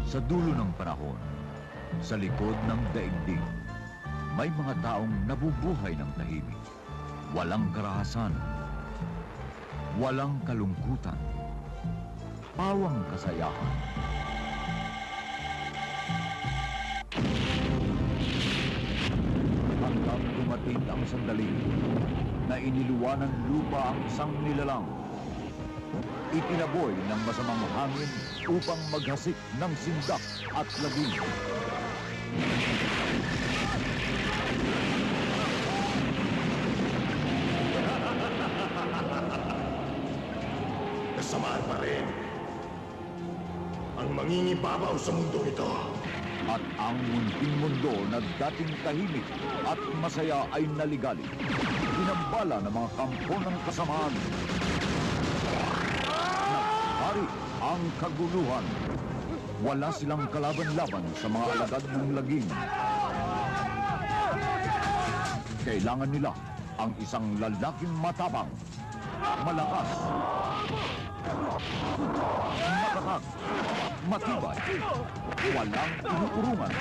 Sa dulo ng panahon, sa likod ng daigdig, may mga taong nabubuhay ng tahimik. Walang karahasan, walang kalungkutan, pawang kasayahan. Hanggang dumating ang sandali na iniluwa ng lupa ang isang nilalang. Itinaboy ng masamang hangin upang maghasik ng sindak at lagim. Kasamaan pa rin ang mangingibabaw sa mundong ito. At ang munting mundo na dating tahimik at masaya ay naligali. Pinambala ng mga kampo ng kasamaan. Naghari ang kaguluhan. Wala silang kalaban-laban sa mga alagad ng lagim. Kailangan nila ang isang lalaking matabang, malakas, matatag, matibay, walang inuurungan.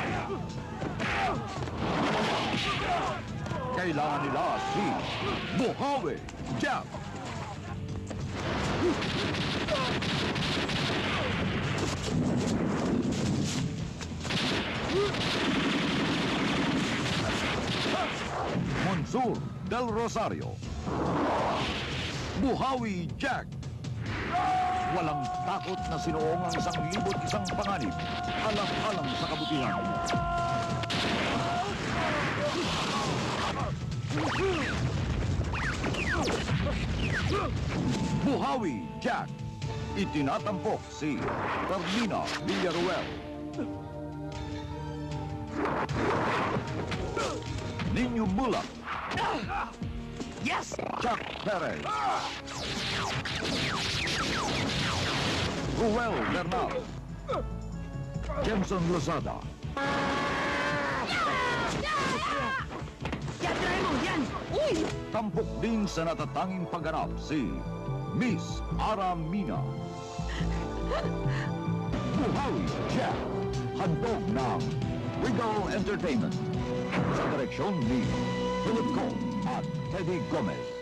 Kailangan nila si Buhawi Jack. Monsur del Rosario. Buhawi Jack. Walang takot na sinuong ang 1,001 panganib, alang-alang sa kabutihan. Buhawi Jack. Itinatampok si Carmina Villaruel. Niño Mulak. Yes! Chuck Perez. Ruel Bernal. Jameson Lozada. Yan, try mo! Yan! Uy! Tampok din sa natatanging pagganap si Miss Aramina. Buhawi Jack. Handog ng Regal Entertainment. Sa direksyon ni Philip Cole at Teddy Gomez.